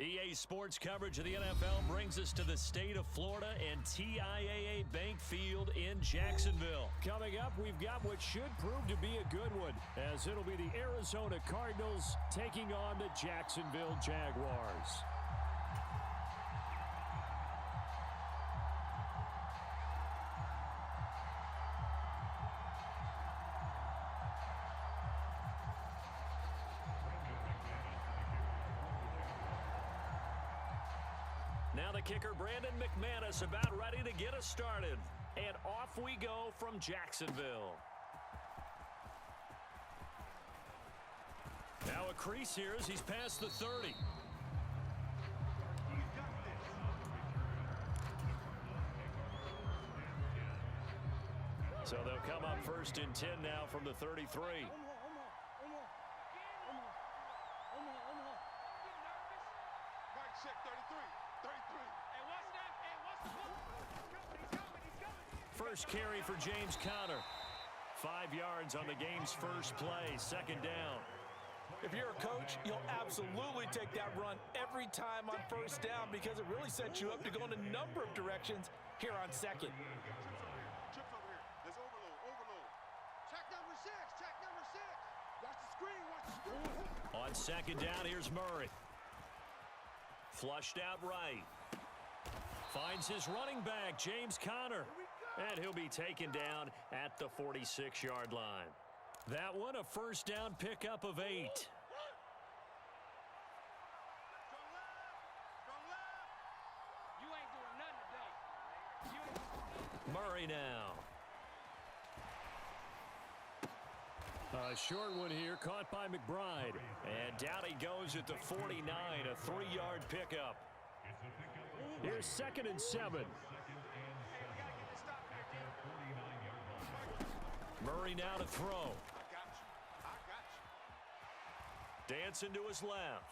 EA Sports coverage of the NFL brings us to the state of Florida and TIAA Bank Field in Jacksonville. Coming up, we've got what should prove to be a good one, as it'll be the Arizona Cardinals taking on the Jacksonville Jaguars. Now the kicker, Brandon McManus, about ready to get us started. And off we go from Jacksonville. Now a crease here as he's past the 30. So they'll come up 1st and 10 now from the 33. First carry for James Conner. 5 yards on the game's first play, 2nd down. If you're a coach, you'll absolutely take that run every time on 1st down because it really sets you up to go in a number of directions here on 2nd. Trips over here. There's overload. Check number 6. Watch the screen. On 2nd down, here's Murray. Flushed out right. Finds his running back, James Conner. And he'll be taken down at the 46-yard line. That one, a 1st down pickup of 8. You ain't doing nothing today. Murray now. A short one here, caught by McBride. And down he goes at the 49, a 3-yard pickup. Here's 2nd and 7. Murray now to throw. Dancing to his left.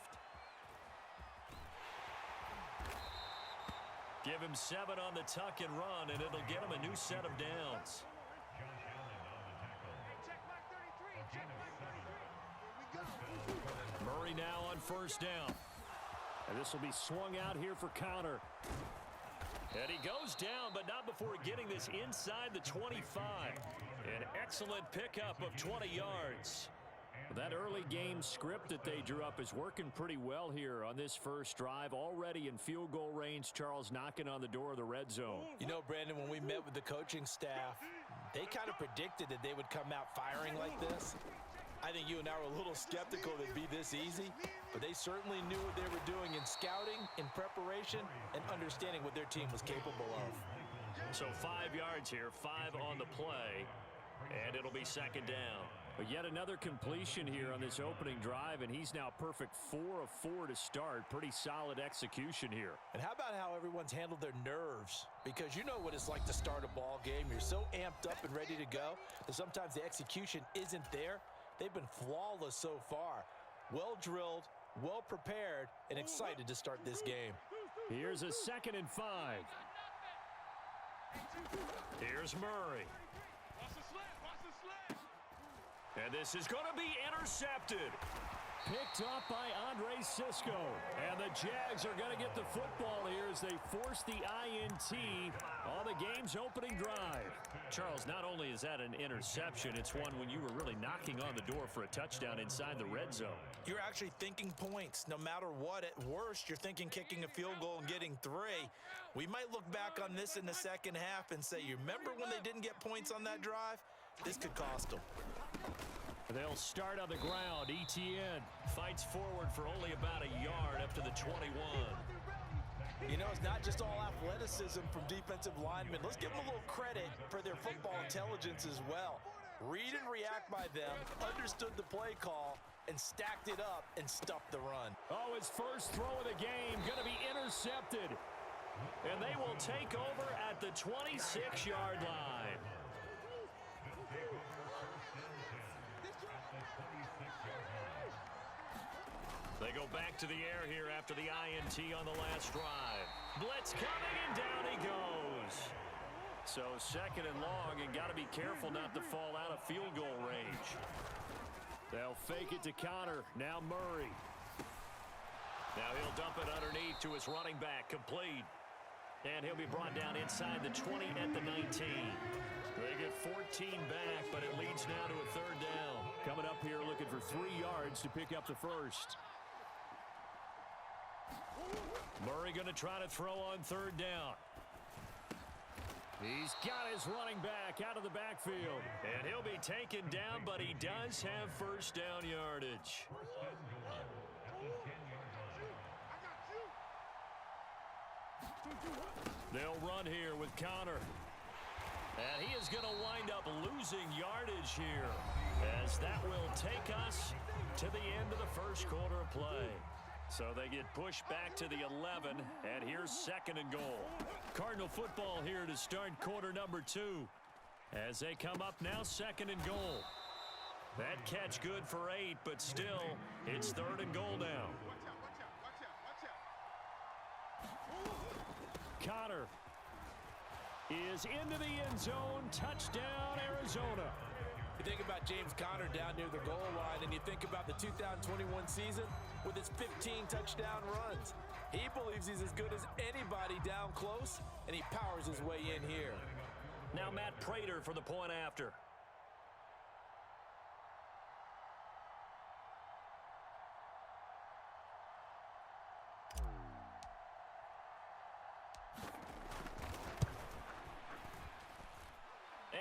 Give him 7 on the tuck and run, and it'll get him a new set of downs. Murray now on 1st down. And this will be swung out here for Conner. And he goes down, but not before getting this inside the 25. An excellent pickup of 20 yards. That early game script that they drew up is working pretty well here on this first drive. Already in field goal range, Charles knocking on the door of the red zone. You know, Brandon, when we met with the coaching staff, they kind of predicted that they would come out firing like this. I think you and I were a little skeptical that it'd be this easy, but they certainly knew what they were doing in scouting, in preparation, and understanding what their team was capable of. So 5 yards here, 5 on the play, and it'll be 2nd down. But yet another completion here on this opening drive, and he's now perfect 4 of 4 to start. Pretty solid execution here. And how about how everyone's handled their nerves? Because you know what it's like to start a ball game. You're so amped up and ready to go that sometimes the execution isn't there. They've been flawless so far. Well drilled, well prepared, and excited to start this game. Here's a 2nd and 5. Here's Murray. And this is going to be intercepted. Picked up by Andre Cisco. And the Jags are going to get the football here as they force the INT on the game's opening drive. Charles, not only is that an interception, it's one when you were really knocking on the door for a touchdown inside the red zone. You're actually thinking points. No matter what, at worst, you're thinking kicking a field goal and getting 3. We might look back on this in the second half and say, you remember when they didn't get points on that drive? This could cost them. They'll start on the ground. ETN fights forward for only about a yard up to the 21. You know, it's not just all athleticism from defensive linemen. Let's give them a little credit for their football intelligence as well. Read and react by them, understood the play call, and stacked it up and stuffed the run. Oh, his first throw of the game going to be intercepted. And they will take over at the 26-yard line. They go back to the air here after the INT on the last drive. Blitz coming, and down he goes. So 2nd and long, and got to be careful not to fall out of field goal range. They'll fake it to Conner. Now Murray. Now he'll dump it underneath to his running back, complete. And he'll be brought down inside the 20 at the 19. They get 14 back, but it leads now to a third down. Coming up here looking for 3 yards to pick up the first. Murray going to try to throw on third down. He's got his running back out of the backfield. And he'll be taken down, but he does have first down yardage. They'll run here with Connor. And he is going to wind up losing yardage here, as that will take us to the end of the first quarter of play. So they get pushed back to the 11, and here's second and goal. Cardinal football here to start quarter number 2. As they come up now, second and goal. That catch good for 8, but still, it's third and goal now. Connor is into the end zone. Touchdown, Arizona. You think about James Conner down near the goal line, and you think about the 2021 season with his 15 touchdown runs. He believes he's as good as anybody down close, and he powers his way in here. Now Matt Prater for the point after.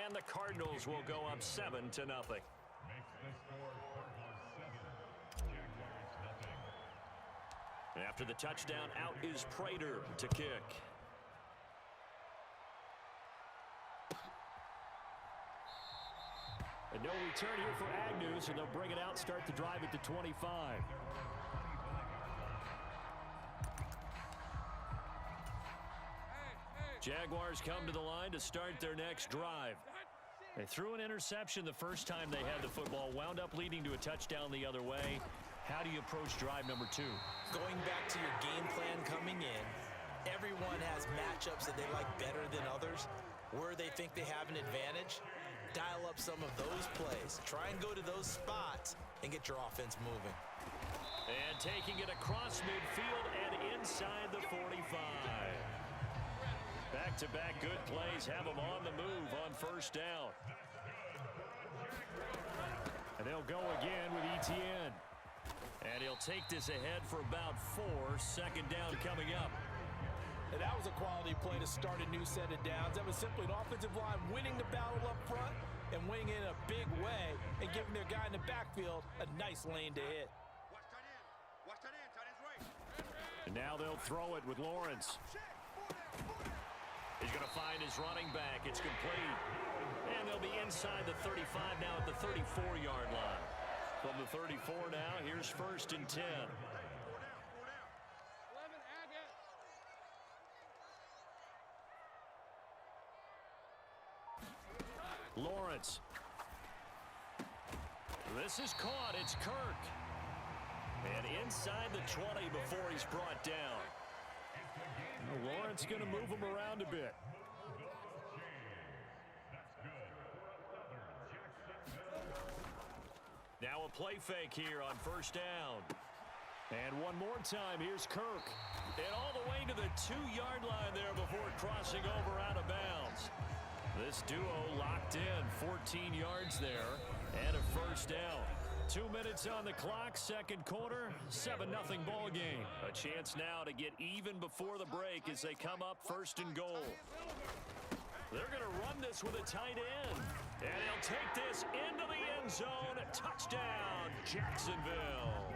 And the Cardinals will go up 7-0. After the touchdown, out is Prater to kick. And no return here for Agnew, so they'll bring it out, start the drive at the 25. Jaguars come to the line to start their next drive. They threw an interception the first time they had the football, wound up leading to a touchdown the other way. How do you approach drive number 2? Going back to your game plan coming in, everyone has matchups that they like better than others, where they think they have an advantage. Dial up some of those plays. Try and go to those spots and get your offense moving. And taking it across midfield and inside the 45. Back-to-back good plays have them on the move on first down. And they'll go again with Etienne. And he'll take this ahead for about 4. Second down coming up. And that was a quality play to start a new set of downs. That was simply an offensive line winning the battle up front and winning in a big way and giving their guy in the backfield a nice lane to hit. Watch that in, tight end's right. And now they'll throw it with Lawrence. He's going to find his running back. It's complete. And they'll be inside the 35 now at the 34-yard line. From the 34 now, here's first and 10. Lawrence. This is caught. It's Kirk. And inside the 20 before he's brought down. Lawrence going to move him around a bit. Now a play fake here on first down. And one more time, here's Kirk. And all the way to the 2-yard line there before crossing over out of bounds. This duo locked in, 14 yards there, and a first down. 2 minutes on the clock, second quarter, 7-0 ball game. A chance now to get even before the break as they come up first and goal. They're going to run this with a tight end. And he'll take this into the end zone. Touchdown, Jacksonville.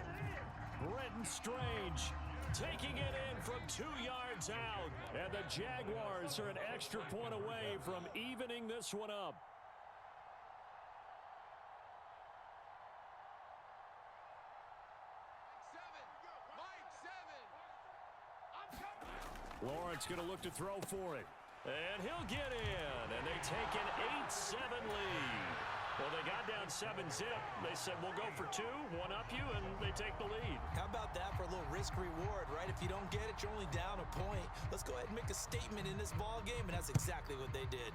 Brenton Strange taking it in from 2 yards out. And the Jaguars are an extra point away from evening this one up. Lawrence going to look to throw for it. And he'll get in, and they take an 8-7 lead. Well, they got down 7-zip. They said, we'll go for 2, one up you, and they take the lead. How about that for a little risk-reward, right? If you don't get it, you're only down a point. Let's go ahead and make a statement in this ball game, and that's exactly what they did.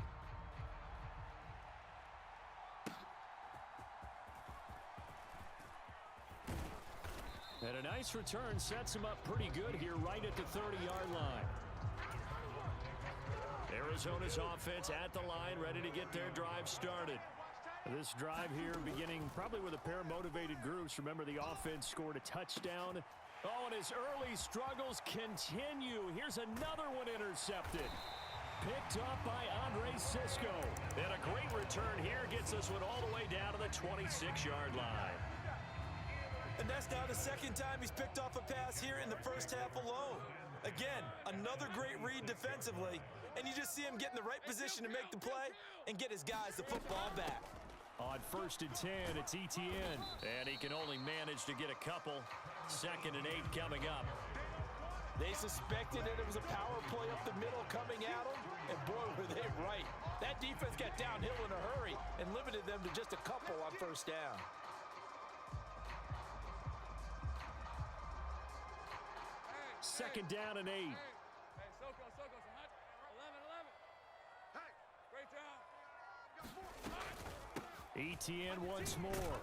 And an nice return. Sets him up pretty good here right at the 30-yard line. Arizona's offense at the line, ready to get their drive started. This drive here beginning probably with a pair of motivated groups. Remember, the offense scored a touchdown. Oh, and his early struggles continue. Here's another one intercepted. Picked up by Andre Cisco. And a great return here gets this one all the way down to the 26-yard line. And that's now the second time he's picked off a pass here in the first half alone. Again, another great read defensively, and you just see him get in the right position to make the play and get his guys the football back. On 1st and 10, it's Etienne. And he can only manage to get a couple. 2nd and 8 coming up. They suspected that it was a power play up the middle coming at them, and boy, were they right. That defense got downhill in a hurry and limited them to just a couple on 1st down. Second down and 8. Hey, Soko, hunt. 11. Hey, great job. Etienne once more.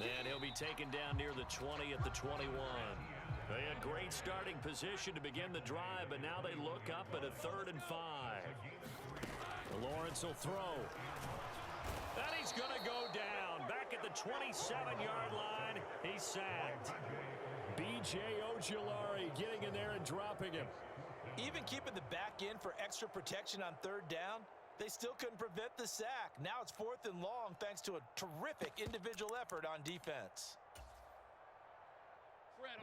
And he'll be taken down near the 20 at the 21. They had great starting position to begin the drive, but now they look up at a 3rd and 5. Lawrence will throw. And he's going to go down. Back at the 27-yard line, he's sacked. B.J. Ojulari getting in there and dropping him. Even keeping the back in for extra protection on 3rd down, they still couldn't prevent the sack. Now it's 4th and long thanks to a terrific individual effort on defense.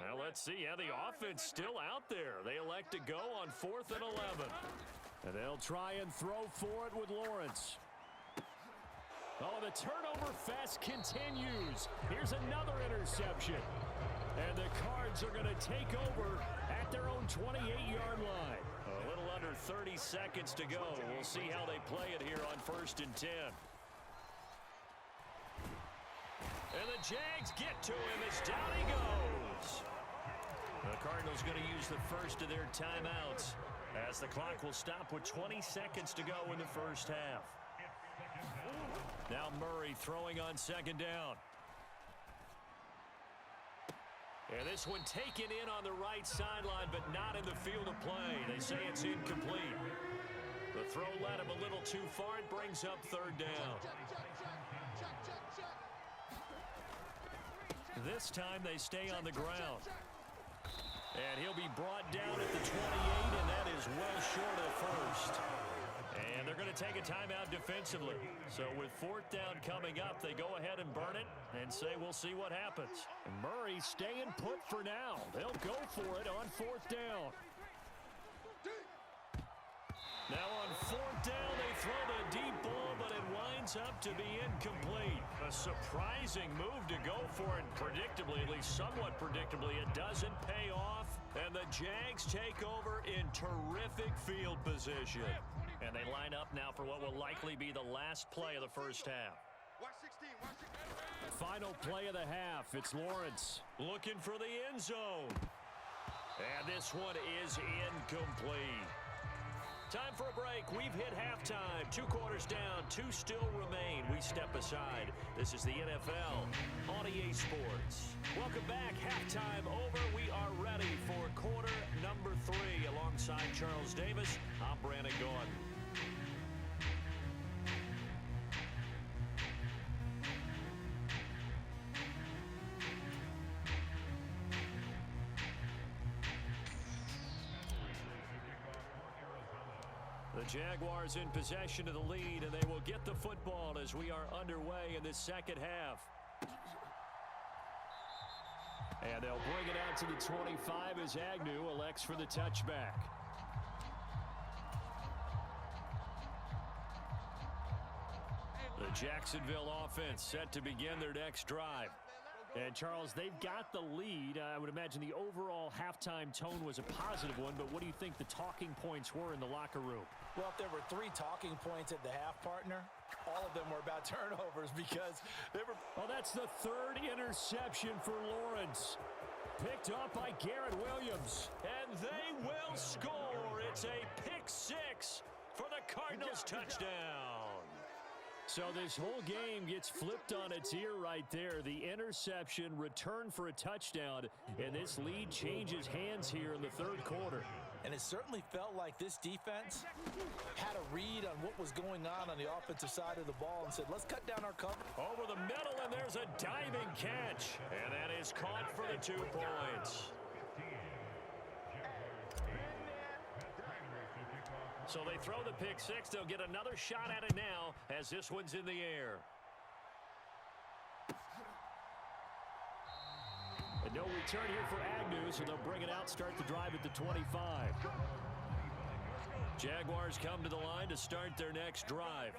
Now let's see how the offense still out there. They elect to go on 4th and 11. And they'll try and throw for it with Lawrence. Oh, the turnover fest continues. Here's another interception. And the Cards are going to take over at their own 28-yard line. A little under 30 seconds to go. We'll see how they play it here on 1st and 10. And the Jags get to him as down he goes. The Cardinals going to use the first of their timeouts as the clock will stop with 20 seconds to go in the first half. Now Murray throwing on 2nd down. And this one taken in on the right sideline, but not in the field of play. They say it's incomplete. The throw led him a little too far. It brings up 3rd down. This time they stay on the ground. And he'll be brought down at the 28, and that is well short of 1st. And they're going to take a timeout defensively. So with 4th down coming up, they go ahead and burn it and say we'll see what happens. And Murray staying put for now. They'll go for it on 4th down. Now on 4th down, they throw the deep ball, but it winds up to be incomplete. A surprising move to go for it predictably, at least somewhat predictably. It doesn't pay off, and the Jags take over in terrific field position. And they line up now for what will likely be the last play of the first half. Watch 16, watch 16. Final play of the half. It's Lawrence. Looking for the end zone. And this one is incomplete. Time for a break. We've hit halftime. 2 quarters down. 2 still remain. We step aside. This is the NFL on EA Sports. Welcome back. Halftime over. We are ready for quarter number 3. Alongside Charles Davis, I'm Brandon Gordon. The Jaguars in possession of the lead, and they will get the football as we are underway in this second half. And they'll bring it out to the 25 as Agnew elects for the touchback. The Jacksonville offense set to begin their next drive. And, Charles, they've got the lead. I would imagine the overall halftime tone was a positive one, but what do you think the talking points were in the locker room? Well, if there were 3 talking points at the half, partner, all of them were about turnovers because they were... Oh, that's the 3rd interception for Lawrence. Picked up by Garrett Williams. And they will score. It's a pick 6 for the Cardinals touchdown. So this whole game gets flipped on its ear right there. The interception, return for a touchdown, and this lead changes hands here in the third quarter. And it certainly felt like this defense had a read on what was going on the offensive side of the ball and said, let's cut down our cover. Over the middle, and there's a diving catch. And that is caught for the 2 points. So they throw the pick six. They'll get another shot at it now as this one's in the air. And no return here for Agnew, so they'll bring it out, start the drive at the 25. Jaguars come to the line to start their next drive.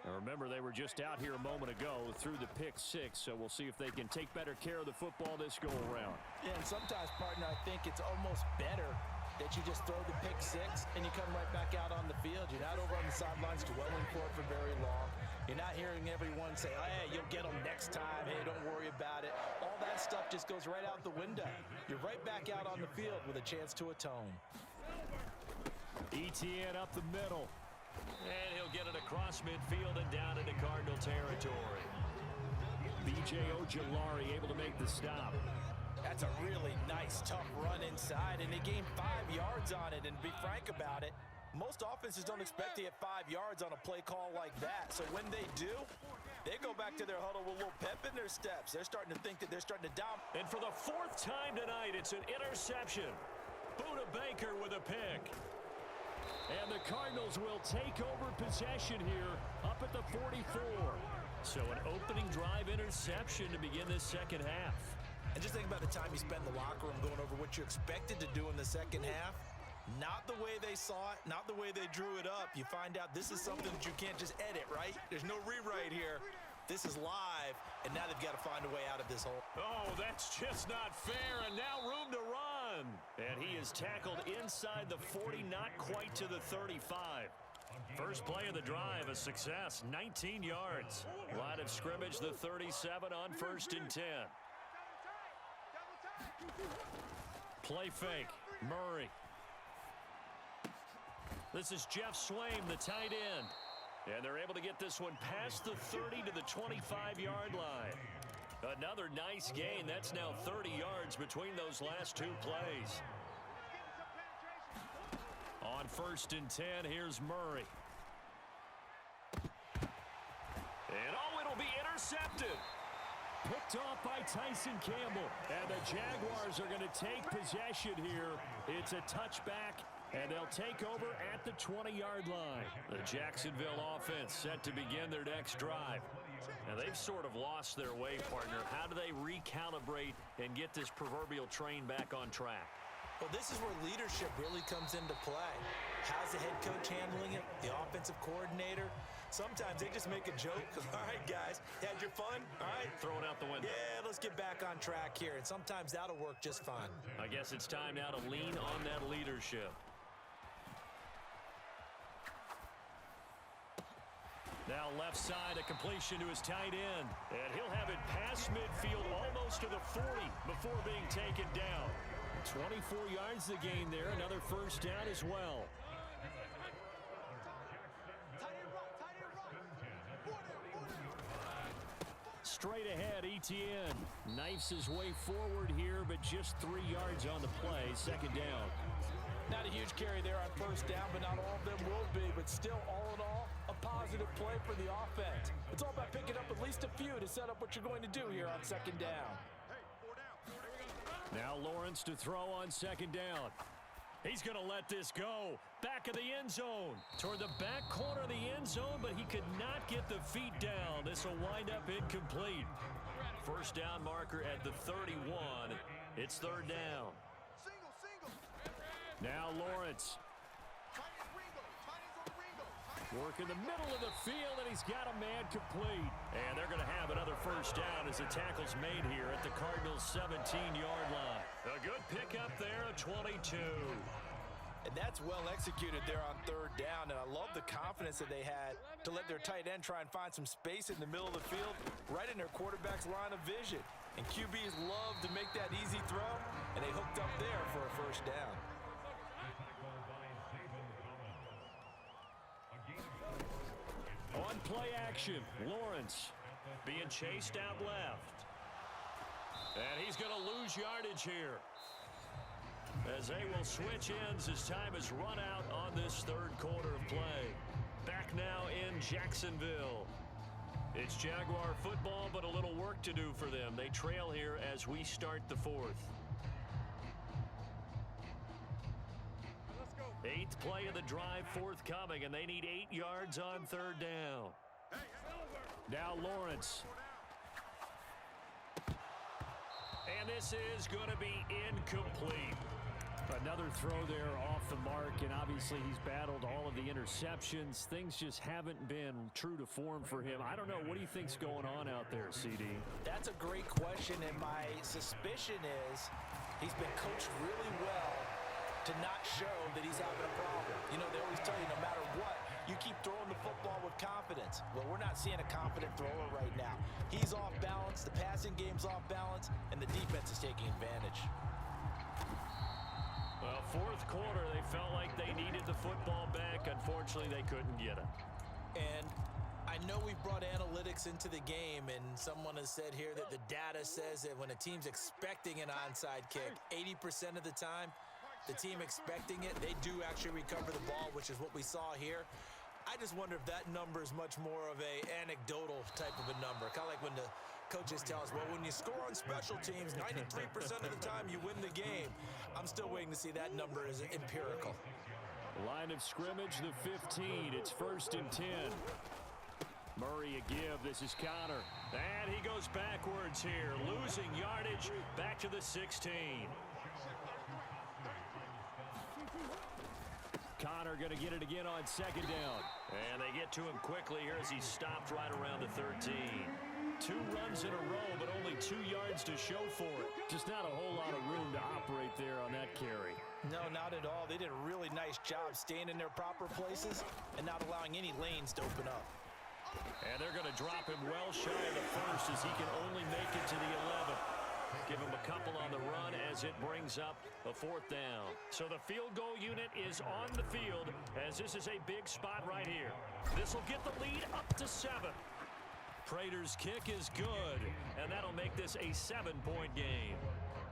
Now remember, they were just out here a moment ago through the pick six, so we'll see if they can take better care of the football this go-around. Yeah, and sometimes, partner, I think it's almost better that you just throw the pick six and you come right back out on the field. You're not over on the sidelines dwelling for it for very long. You're not hearing everyone say, oh, hey, you'll get them next time. Hey, don't worry about it. All that stuff just goes right out the window. You're right back out on the field with a chance to atone. ETN up the middle. And he'll get it across midfield and down into Cardinal territory. B.J. Ojulari able to make the stop. That's a really nice, tough run inside, and they gained 5 yards on it. And to be frank about it, most offenses don't expect to get 5 yards on a play call like that. So when they do, they go back to their huddle with a little pep in their steps. They're starting to think that they're starting to dominate. And for the 4th time tonight, it's an interception. Buda Baker with a pick. And the Cardinals will take over possession here up at the 44. So an opening drive interception to begin this second half. And just think about the time you spend in the locker room going over what you expected to do in the second half. Not the way they saw it, not the way they drew it up. You find out this is something that you can't just edit, right? There's no rewrite here. This is live, and now they've got to find a way out of this hole. Oh, that's just not fair, and now room to run. And he is tackled inside the 40, not quite to the 35. First play of the drive, a success, 19 yards. Line of scrimmage, the 37 on 1st and 10. Play fake, Murray. This is Jeff Swaim, the tight end. And they're able to get this one past the 30 to the 25-yard line. Another nice gain. That's now 30 yards between those last 2 plays. On 1st and 10, here's Murray. And oh, it'll be intercepted. Picked off by Tyson Campbell. And the Jaguars are going to take possession here. It's a touchback, and they'll take over at the 20-yard line. The Jacksonville offense set to begin their next drive. Now, they've sort of lost their way, partner. How do they recalibrate and get this proverbial train back on track? Well, this is where leadership really comes into play. How's the head coach handling it? The offensive coordinator? Sometimes they just make a joke. All right, guys, had your fun? All right. Throw it out the window. Yeah, let's get back on track here. And sometimes that'll work just fine. I guess it's time now to lean on that leadership. Now left side, a completion to his tight end. And he'll have it past midfield almost to the 40 before being taken down. 24 yards the gain there. Another first down as well. Straight ahead, ETN knifes his way forward here, but just 3 yards on the play. Second down. Not a huge carry there on first down, but not all of them will be. But still, all in all, a positive play for the offense. It's all about picking up at least a few to set up what you're going to do here on second down. Now Lawrence to throw on second down. He's going to let this go. Back of the end zone. Toward the back corner of the end zone, but he could not get the feet down. This will wind up incomplete. First down marker at the 31. It's third down. Now Lawrence. Work in the middle of the field, and he's got a man complete. And they're going to have another first down as the tackle's made here at the Cardinals' 17-yard line. A good pickup there, a 22. And that's well executed there on third down. And I love the confidence that they had to let their tight end try and find some space in the middle of the field, right in their quarterback's line of vision. And QBs love to make that easy throw, and they hooked up there for a first down. On play action, Lawrence. Being chased out left. And he's going to lose yardage here, as they will switch ends as time is run out on this third quarter of play. Back now in Jacksonville. It's Jaguar football, but a little work to do for them. They trail here as we start the fourth. Let's go. Eighth play of the drive forthcoming, and they need 8 yards on third down. Now Lawrence. And this is going to be incomplete. Another throw there off the mark, and obviously he's battled all of the interceptions. Things just haven't been true to form for him. I don't know. What do you think's going on out there, CD? That's a great question, and my suspicion is he's been coached really well to not show that he's having a problem. You know, they always tell you no matter what, you keep throwing the football with confidence. Well, we're not seeing a confident thrower right now. He's off balance, the passing game's off balance, and the defense is taking advantage. Well, fourth quarter, they felt like they needed the football back. Unfortunately, they couldn't get it. And I know we've brought analytics into the game, and someone has said here that the data says that when a team's expecting an onside kick, 80% of the time, the team expecting it, they do actually recover the ball, which is what we saw here. I just wonder if that number is much more of a anecdotal type of a number. Kind of like when the coaches tell us, well, when you score on special teams, 93% of the time you win the game. I'm still waiting to see that number is empirical. Line of scrimmage, the 15. It's 1st and 10. Murray a give. This is Connor. And he goes backwards here, losing yardage back to the 16. Connor going to get it again on 2nd down. And they get to him quickly here as he stopped right around the 13. 2 runs in a row, but only 2 yards to show for it. Just not a whole lot of room to operate there on that carry. No, not at all. They did a really nice job staying in their proper places and not allowing any lanes to open up. And they're going to drop him well shy of the first as he can only make it to the 11. Give him a couple on the run as it brings up a 4th down. So the field goal unit is on the field as this is a big spot right here. This will get the lead up to 7. Prater's kick is good, and that'll make this a 7-point game.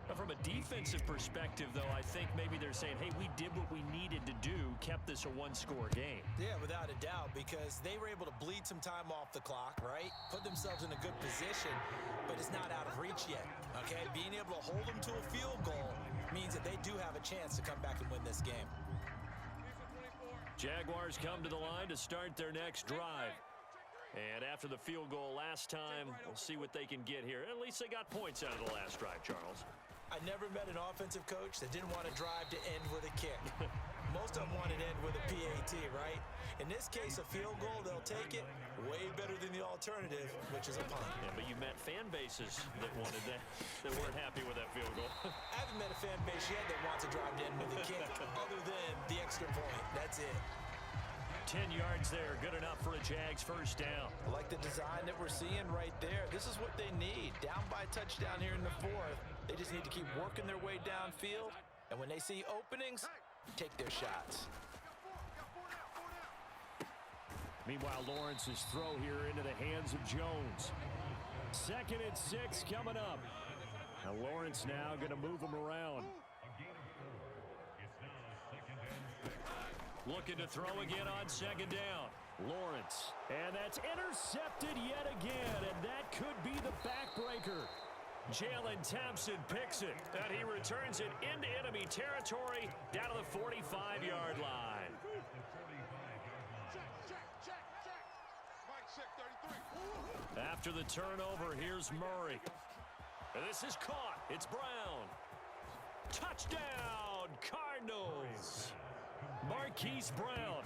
But from a defensive perspective, though, I think maybe they're saying, hey, we did what we needed to do, kept this a 1-score game. Yeah, without a doubt, because they were able to bleed some time off the clock, right? Put themselves in a good position, but it's not out of reach yet, okay? Being able to hold them to a field goal means that they do have a chance to come back and win this game. Jaguars come to the line to start their next drive. And after the field goal last time, we'll see what they can get here. At least they got points out of the last drive, Charles. I never met an offensive coach that didn't want to drive to end with a kick. Most of them wanted to end with a PAT, right? In this case, a field goal, they'll take it way better than the alternative, which is a punt. Yeah, but you met fan bases that wanted that, that weren't happy with that field goal. I haven't met a fan base yet that wants to drive to end with a kick, other than the extra point. That's it. 10 yards there, good enough for a Jags 1st down. I like the design that we're seeing right there. This is what they need. Down by a touchdown here in the 4th. They just need to keep working their way downfield. And when they see openings, take their shots. Meanwhile, Lawrence's throw here into the hands of Jones. 2nd and 6 coming up. Now Lawrence now going to move him around. Looking to throw again on 2nd down. Lawrence. And that's intercepted yet again. And that could be the backbreaker. Jalen Thompson picks it. And he returns it into enemy territory down to the 45-yard line. After the turnover, here's Murray. And this is caught. It's Brown. Touchdown, Cardinals. Marquise Brown,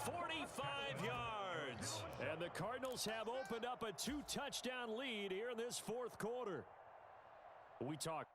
45 yards. And the Cardinals have opened up a 2-touchdown lead here in this 4th quarter. We talk.